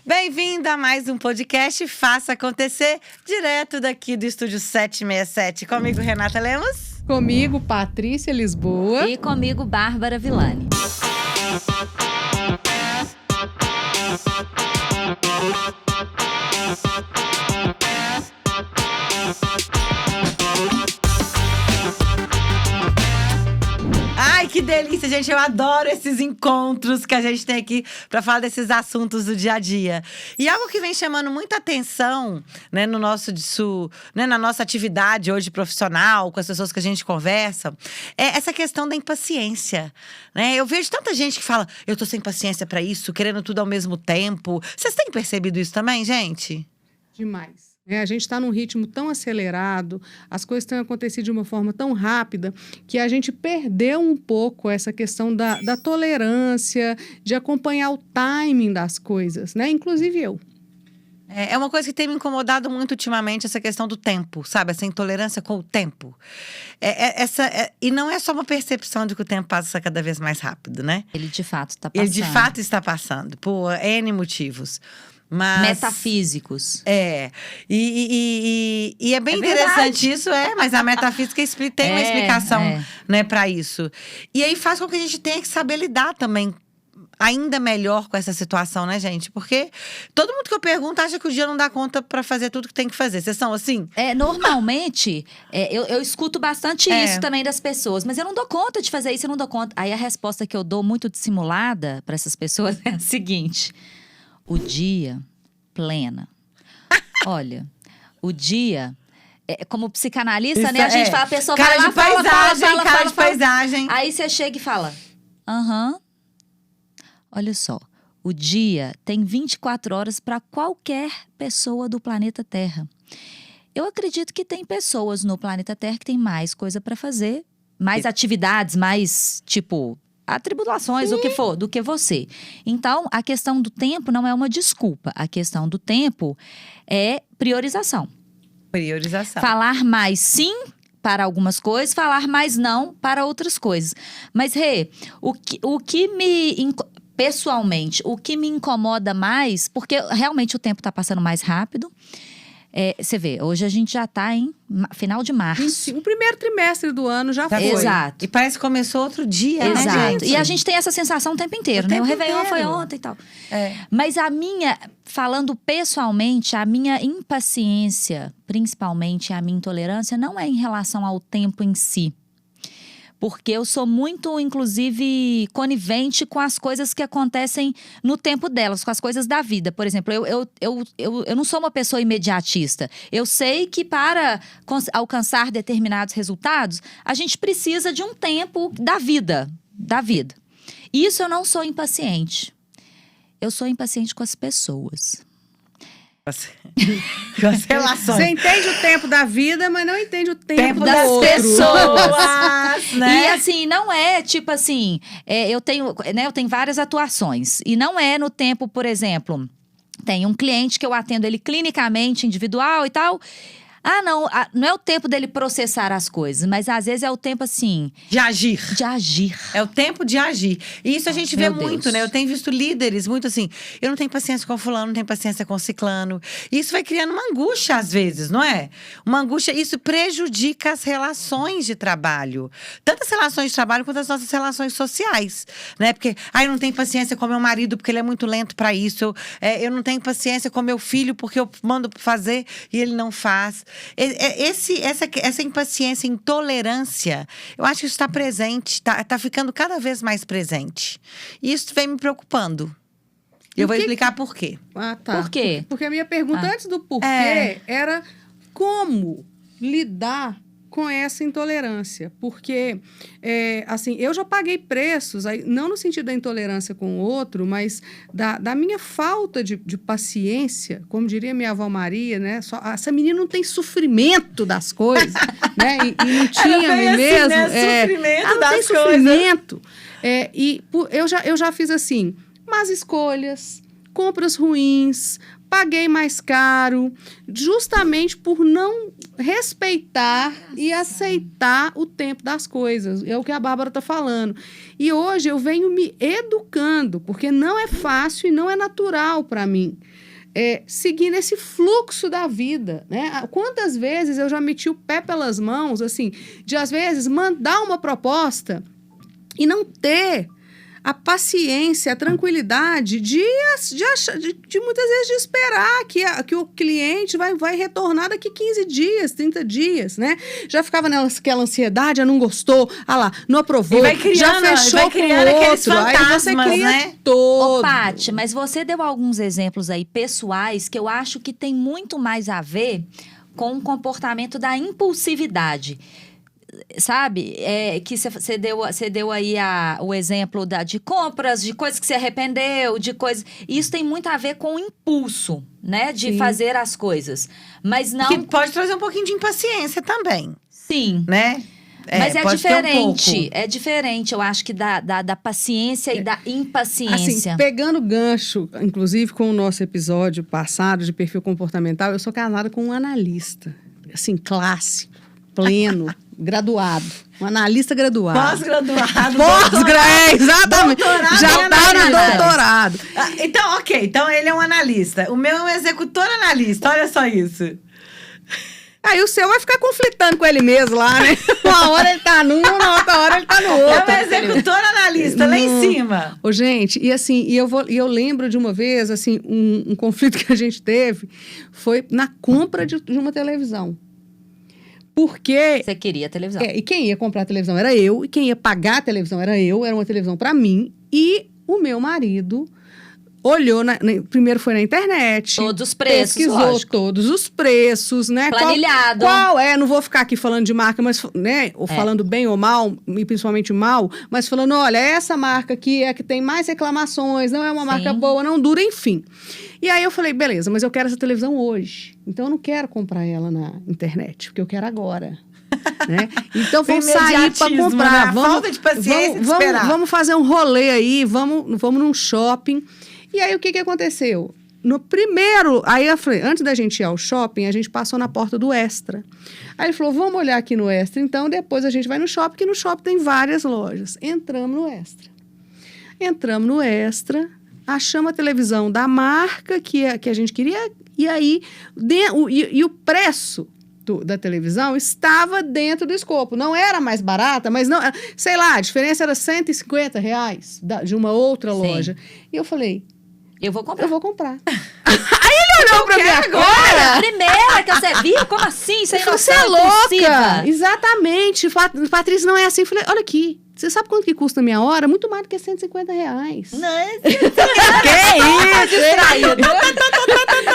Bem-vindo a mais um podcast Faça Acontecer, direto daqui do Estúdio 767. Comigo, Renata Lemos. Comigo, Patrícia Lisboa. E comigo, Bárbara Villani. Ai, que delícia, gente. Eu adoro esses encontros que a gente tem aqui para falar desses assuntos do dia a dia. E algo que vem chamando muita atenção, né, na nossa atividade hoje profissional, com as pessoas que a gente conversa, é essa questão da impaciência, né? Eu vejo tanta gente que fala, eu tô sem paciência para isso, querendo tudo ao mesmo tempo. Vocês têm percebido isso também, gente? Demais. A gente está num ritmo tão acelerado, as coisas têm acontecido de uma forma tão rápida, que a gente perdeu um pouco essa questão da tolerância, de acompanhar o timing das coisas, né? Inclusive eu. É uma coisa que tem me incomodado muito ultimamente, essa questão do tempo, sabe? Essa intolerância com o tempo. E não é só uma percepção de que o tempo passa cada vez mais rápido, né? Ele de fato está passando. Ele de fato está passando, por N motivos. Mas, metafísicos. E é bem interessante isso, mas a metafísica tem uma explicação, né, para isso. E aí faz com que a gente tenha que saber lidar também ainda melhor com essa situação, né, gente? Porque todo mundo que eu pergunto acha que o dia não dá conta para fazer tudo que tem que fazer. Vocês são assim? Normalmente, eu escuto bastante isso também das pessoas. Mas eu não dou conta de fazer isso, eu não dou conta. Aí a resposta que eu dou muito dissimulada para essas pessoas é a seguinte: o dia plena. Olha, o dia… como psicanalista, isso, né? A gente fala, a pessoa cara vai lá, de paisagem, fala, de paisagem. Aí você chega e fala, olha só, o dia tem 24 horas para qualquer pessoa do planeta Terra. Eu acredito que tem pessoas no planeta Terra que tem mais coisa para fazer, mais atividades, mais, tipo, atribulações, o que for, do que você. Então, a questão do tempo não é uma desculpa. A questão do tempo é priorização. Priorização. Falar mais sim para algumas coisas, falar mais não para outras coisas. Mas, o que me… Pessoalmente, o que me incomoda mais, porque realmente o tempo está passando mais rápido. Você vê, hoje a gente já está em final de março. O primeiro trimestre do ano já foi. Exato. E parece que começou outro dia, exato, né, gente? E a gente tem essa sensação o tempo inteiro, né? O Réveillon foi ontem e tal. Mas falando pessoalmente, a minha impaciência, principalmente a minha intolerância, não é em relação ao tempo em si. Porque eu sou muito, inclusive, conivente com as coisas que acontecem no tempo delas, com as coisas da vida. Por exemplo, eu não sou uma pessoa imediatista. Eu sei que para alcançar determinados resultados, a gente precisa de um tempo da vida. Isso eu não sou impaciente. Eu sou impaciente com as pessoas. Com as relações. Você entende o tempo da vida, mas não entende o tempo das pessoas, né? E assim, não é tipo assim, eu tenho várias atuações. E não é no tempo, por exemplo, tem um cliente que eu atendo ele clinicamente, individual e tal. Não é o tempo dele processar as coisas, mas às vezes é o tempo assim… De agir. É o tempo de agir. E isso a gente vê muito, né? Eu tenho visto líderes muito assim, eu não tenho paciência com fulano, não tenho paciência com ciclano. E isso vai criando uma angústia às vezes, não é? Uma angústia, isso prejudica as relações de trabalho. Tanto as relações de trabalho quanto as nossas relações sociais, né? Porque, eu não tenho paciência com meu marido porque ele é muito lento para isso. Eu não tenho paciência com meu filho porque eu mando fazer e ele não faz. Essa impaciência, intolerância, eu acho que isso está presente, tá ficando cada vez mais presente. E isso vem me preocupando. Eu vou explicar por quê. Tá. Por quê? Porque a minha pergunta antes do porquê era como lidar com essa intolerância. Porque, assim, eu já paguei preços, não no sentido da intolerância com o outro, mas da minha falta de paciência, como diria minha avó Maria, né? Essa menina não tem sofrimento das coisas, né? E não tinha mesmo. Né? Sofrimento das coisas. Sofrimento. Eu já fiz assim, más escolhas, compras ruins, paguei mais caro, justamente por não respeitar e aceitar o tempo das coisas. É o que a Bárbara está falando. E hoje eu venho me educando, porque não é fácil e não é natural para mim. Seguir nesse fluxo da vida, né? Quantas vezes eu já meti o pé pelas mãos, assim, de às vezes mandar uma proposta e não ter a paciência, a tranquilidade de muitas vezes de esperar que o cliente vai retornar daqui 15 dias, 30 dias, né? Já ficava naquela ansiedade, não gostou, lá, não aprovou, já fechou com o outro, aí você cria, né? Todo. Ô, Paty, mas você deu alguns exemplos aí pessoais que eu acho que tem muito mais a ver com o comportamento da impulsividade. Sabe, que você deu aí o exemplo de compras, de coisas que você arrependeu, de coisas... Isso tem muito a ver com o impulso, né? De Sim. fazer as coisas. Mas não... Que pode trazer um pouquinho de impaciência também. Sim. Né? Mas é diferente. É diferente, eu acho que da paciência e da impaciência. Assim, pegando gancho, inclusive com o nosso episódio passado de perfil comportamental, eu sou casada com um analista. Assim, clássico, pleno. Graduado. Um analista graduado. Pós-graduado. Exatamente. Doutorado já está no doutorado. Então, ok. Então, ele é um analista. O meu é um executor analista. Olha só isso. Aí o seu vai ficar conflitando com ele mesmo lá, né? Uma hora ele tá num, na outra hora ele tá no outro. É um executor analista, lá em cima. Ô, gente, e assim, eu lembro de uma vez, assim, um conflito que a gente teve foi na compra de uma televisão. Porque... Você queria a televisão. E quem ia comprar a televisão era eu, e quem ia pagar a televisão era eu, era uma televisão para mim, e o meu marido olhou, primeiro foi na internet. Todos os preços, pesquisou lógico. Todos os preços, né? Planilhado. Qual não vou ficar aqui falando de marca, mas, né, ou falando bem ou mal, e principalmente mal, mas falando, olha, essa marca aqui é a que tem mais reclamações, não é uma marca boa, não dura, enfim. E aí eu falei, beleza, mas eu quero essa televisão hoje. Então eu não quero comprar ela na internet, porque eu quero agora. Né? Então vamos sair para comprar. Né? Falta de paciência de esperar. Vamos fazer um rolê aí, vamos num shopping. E aí o que aconteceu? No primeiro, aí eu falei, antes da gente ir ao shopping, a gente passou na porta do Extra. Aí ele falou, vamos olhar aqui no Extra, então depois a gente vai no shopping, que no shopping tem várias lojas. Entramos no Extra. Achamos a televisão da marca que a gente queria, e aí o preço da televisão estava dentro do escopo. Não era mais barata, mas não, sei lá, a diferença era R$150 de uma outra loja. E eu falei, eu vou comprar. Eu vou comprar. Aí ele olhou pra mim agora. Primeira que você viu? Como assim? Isso aí não você é louca. Exatamente. Patrícia, não é assim. Eu falei, olha aqui. Você sabe quanto que custa a minha hora? Muito mais do que R$150. Não, que isso? Distraído.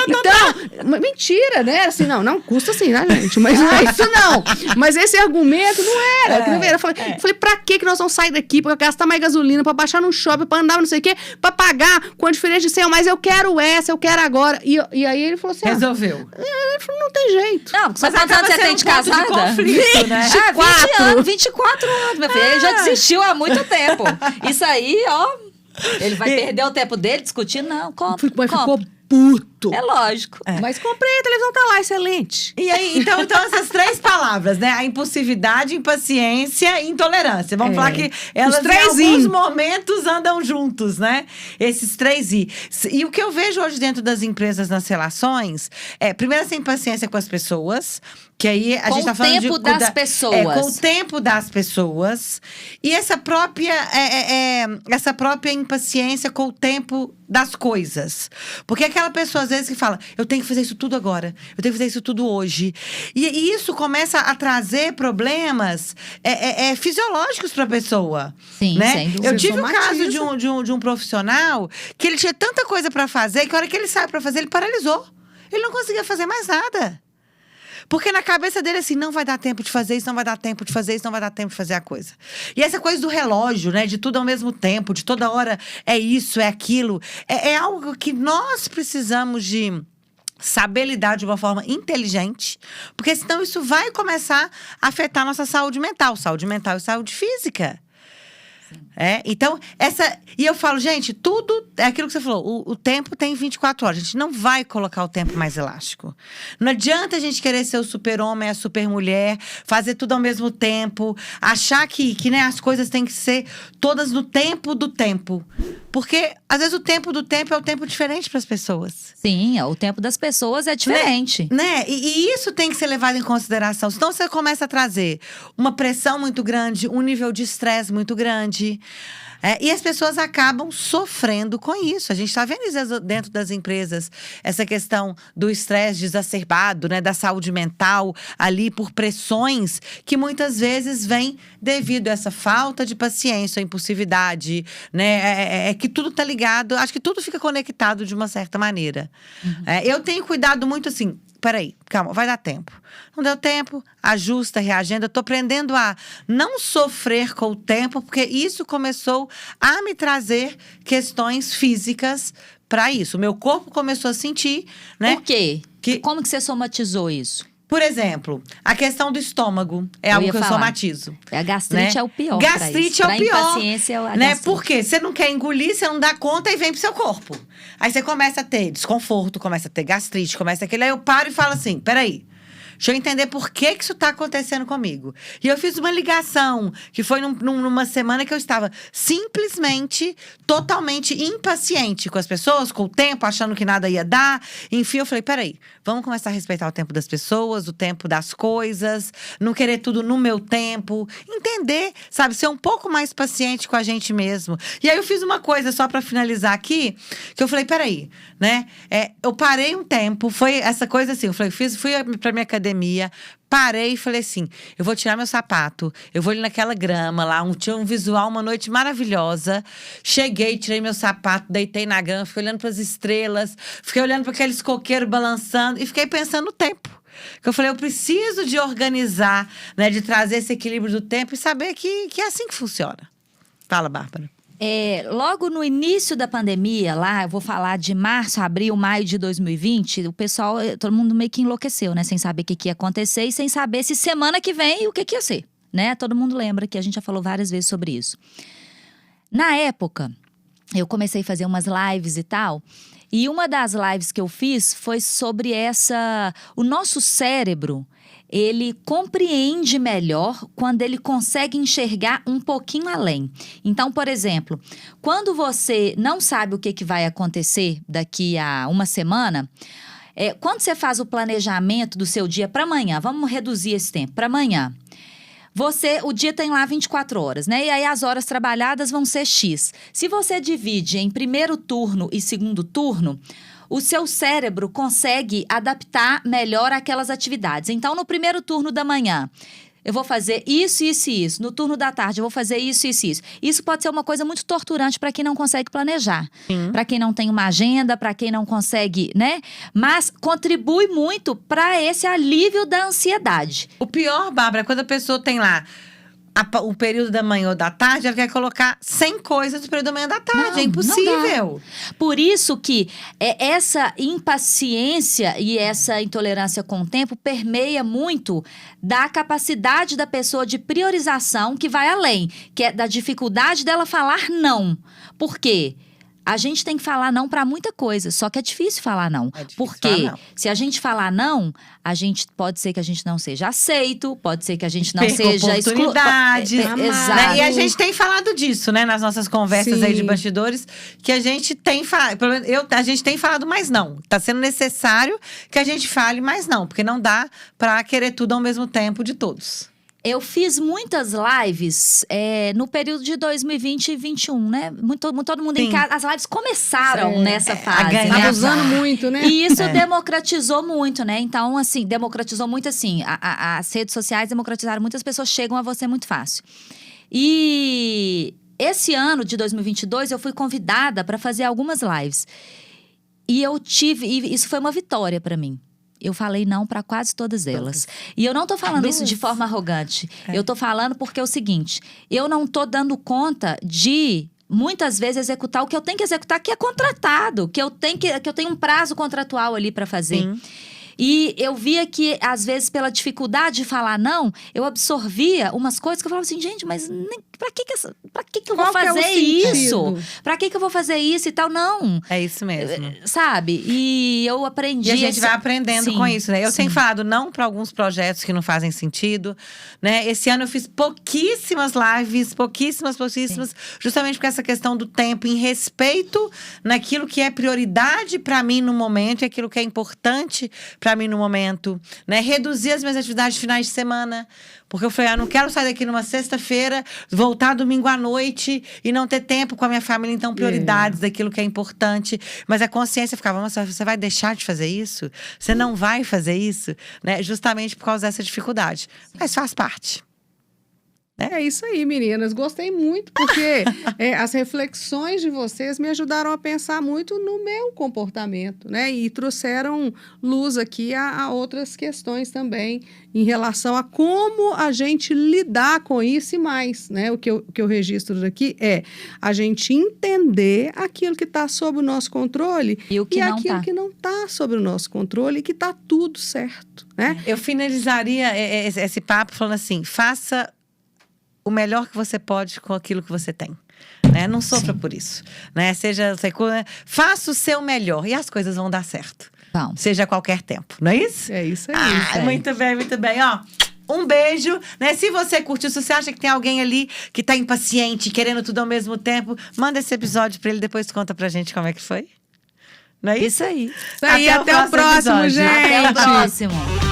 Então, mentira, né? Assim, não custa assim, né, gente? Mas não é isso, não. Mas esse argumento não era. Eu falei, pra que nós vamos sair daqui? Pra gastar mais gasolina, pra baixar no shopping, pra andar não sei o quê, pra pagar com a diferença de 100, mas eu quero essa, eu quero agora. E aí ele falou assim... Resolveu. Ele falou, não tem jeito. Não, mas quantos anos você tem de casada? De conflito, né? 24 anos, meu filho. Ele já desistiu há muito tempo. Isso aí, ó... Ele vai perder o tempo dele discutindo? Não, compra. Ficou puto. É lógico. Mas comprei, a televisão tá lá, excelente. E aí, então essas 3 palavras, né? A impulsividade, impaciência e intolerância. Vamos falar que elas em alguns momentos andam juntos, né? Esses 3 I. E o que eu vejo hoje dentro das empresas, nas relações, primeiro essa impaciência com as pessoas, que aí a gente tá falando com o tempo das pessoas. Com o tempo das pessoas. E essa própria impaciência com o tempo das coisas. Porque aquela pessoa, às vezes, que fala, eu tenho que fazer isso tudo agora. Eu tenho que fazer isso tudo hoje. E isso começa a trazer problemas fisiológicos para a pessoa. Sim, né? sem dúvida. Eu tive um caso de um profissional que ele tinha tanta coisa para fazer que a hora que ele saiu para fazer, ele paralisou. Ele não conseguia fazer mais nada. Porque na cabeça dele, assim, não vai dar tempo de fazer isso, não vai dar tempo de fazer isso, não vai dar tempo de fazer a coisa. E essa coisa do relógio, né? De tudo ao mesmo tempo, de toda hora é isso, é aquilo. É algo que nós precisamos de saber lidar de uma forma inteligente, porque senão isso vai começar a afetar a nossa saúde mental e saúde física. Então, e eu falo, gente, tudo é aquilo que você falou, o tempo tem 24 horas, a gente não vai colocar o tempo mais elástico. Não adianta a gente querer ser o super-homem, a super-mulher, fazer tudo ao mesmo tempo, achar que né, as coisas têm que ser todas no tempo do tempo. Porque, às vezes, o tempo do tempo é um tempo diferente para as pessoas. Sim, o tempo das pessoas é diferente. Né? E isso tem que ser levado em consideração. Senão você começa a trazer uma pressão muito grande, um nível de estresse muito grande. E as pessoas acabam sofrendo com isso. A gente está vendo isso dentro das empresas, essa questão do estresse exacerbado, né, da saúde mental, ali por pressões que muitas vezes vêm devido a essa falta de paciência, a impulsividade, né? Que tudo está ligado, acho que tudo fica conectado de uma certa maneira. Eu tenho cuidado muito assim. Peraí, calma, vai dar tempo. Não deu tempo, ajusta, reagenda. Eu tô aprendendo a não sofrer com o tempo, porque isso começou a me trazer questões físicas para isso. O meu corpo começou a sentir, né? Por quê? Como que você somatizou isso? Por exemplo, a questão do estômago é algo que eu somatizo. A gastrite, né? É o pior. Gastrite é o pior. Impaciência é a né? gastrite. Por quê? Você não quer engolir, você não dá conta e vem pro seu corpo. Aí você começa a ter desconforto, começa a ter gastrite, começa aquele. Aí eu paro e falo assim: peraí. Deixa eu entender por que isso está acontecendo comigo. E eu fiz uma ligação, que foi numa semana que eu estava simplesmente, totalmente impaciente com as pessoas, com o tempo, achando que nada ia dar. Enfim, eu falei, peraí, vamos começar a respeitar o tempo das pessoas, o tempo das coisas, não querer tudo no meu tempo. Entender, sabe, ser um pouco mais paciente com a gente mesmo. E aí eu fiz uma coisa, só para finalizar aqui, que eu falei, peraí, né? Eu parei um tempo, foi essa coisa assim, eu falei, fui pra minha academia, parei e falei assim, eu vou tirar meu sapato, eu vou ali naquela grama lá, tinha um visual, uma noite maravilhosa. Cheguei, tirei meu sapato, deitei na grama, fiquei olhando pras estrelas, fiquei olhando para aqueles coqueiros balançando e fiquei pensando no tempo. Que eu falei, eu preciso de organizar, né, de trazer esse equilíbrio do tempo e saber que é assim que funciona. Fala, Bárbara. Logo no início da pandemia, lá, eu vou falar de março, abril, maio de 2020, o pessoal, todo mundo meio que enlouqueceu, né? Sem saber o que ia acontecer e sem saber se semana que vem o que ia ser, né? Todo mundo lembra que a gente já falou várias vezes sobre isso. Na época, eu comecei a fazer umas lives e tal, e uma das lives que eu fiz foi sobre o nosso cérebro, ele compreende melhor quando ele consegue enxergar um pouquinho além. Então, por exemplo, quando você não sabe o que vai acontecer daqui a uma semana, quando você faz o planejamento do seu dia para amanhã, vamos reduzir esse tempo, para amanhã. O dia tem lá 24 horas, né? E aí as horas trabalhadas vão ser X. Se você divide em primeiro turno e segundo turno, o seu cérebro consegue adaptar melhor aquelas atividades. Então, no primeiro turno da manhã, eu vou fazer isso, isso e isso. No turno da tarde, eu vou fazer isso, isso e isso. Isso pode ser uma coisa muito torturante para quem não consegue planejar. Para quem não tem uma agenda, para quem não consegue, né? Mas contribui muito para esse alívio da ansiedade. O pior, Bárbara, é quando a pessoa tem lá o período da manhã ou da tarde, ela quer colocar 100 coisas no período da manhã ou da tarde. É impossível. Por isso que essa impaciência e essa intolerância com o tempo permeia muito da capacidade da pessoa de priorização que vai além, que é da dificuldade dela falar não. Por quê? A gente tem que falar não para muita coisa, só que é difícil falar não. Porque se a gente falar não, pode ser que a gente não seja aceito, pode ser que a gente não seja oportunidades. Exato. E a gente tem falado disso, né, nas nossas conversas aí de bastidores, que a gente tem falado, pelo menos a gente tem falado mais não. Tá sendo necessário que a gente fale mais não, porque não dá para querer tudo ao mesmo tempo de todos. Eu fiz muitas lives no período de 2020 e 2021, né? Todo mundo em casa. As lives começaram nessa fase. Tava usando muito, né? E isso democratizou muito, né? Então, assim, democratizou muito, assim. As redes sociais democratizaram, muitas pessoas chegam a você muito fácil. E esse ano de 2022, eu fui convidada para fazer algumas lives. E isso foi uma vitória para mim. Eu falei não para quase todas elas. E eu não tô falando isso de forma arrogante. Eu tô falando porque é o seguinte, eu não tô dando conta de muitas vezes executar o que eu tenho que executar, que é contratado, que eu tenho um prazo contratual ali para fazer. Sim. E eu via que, às vezes, pela dificuldade de falar não, eu absorvia umas coisas que eu falava assim, gente, mas pra que eu vou fazer isso? Pra que eu vou fazer isso e tal? Não. É isso mesmo. Sabe? E eu aprendi. E a gente vai aprendendo com isso, né? Eu tenho falado não para alguns projetos que não fazem sentido, né? Esse ano eu fiz pouquíssimas lives, pouquíssimas, justamente por essa questão do tempo, em respeito naquilo que é prioridade para mim no momento e aquilo que é importante para mim no momento, né? Reduzir as minhas atividades de finais de semana, porque eu falei, não quero sair daqui numa sexta-feira, voltar domingo à noite e não ter tempo com a minha família, então prioridades daquilo que é importante. Mas a consciência ficava, mas você vai deixar de fazer isso? Você não vai fazer isso? Né? Justamente por causa dessa dificuldade. Mas faz parte. É isso aí, meninas. Gostei muito, porque as reflexões de vocês me ajudaram a pensar muito no meu comportamento, né? E trouxeram luz aqui a outras questões também, em relação a como a gente lidar com isso e mais, né? O que eu registro daqui é a gente entender aquilo que está sob o nosso controle e aquilo que não está sob o nosso controle e que está tudo certo, né? Eu finalizaria esse papo falando assim, faça o melhor que você pode com aquilo que você tem. Né? Não sofra por isso. Né? Faça o seu melhor e as coisas vão dar certo. Bom. Seja a qualquer tempo, não é isso? É isso aí. Muito bem, muito bem. Ó, um beijo, né? Se você curtiu, se você acha que tem alguém ali que tá impaciente, querendo tudo ao mesmo tempo, manda esse episódio pra ele, depois conta pra gente como é que foi. Não é isso? Isso aí. Até o próximo, gente. Até o próximo.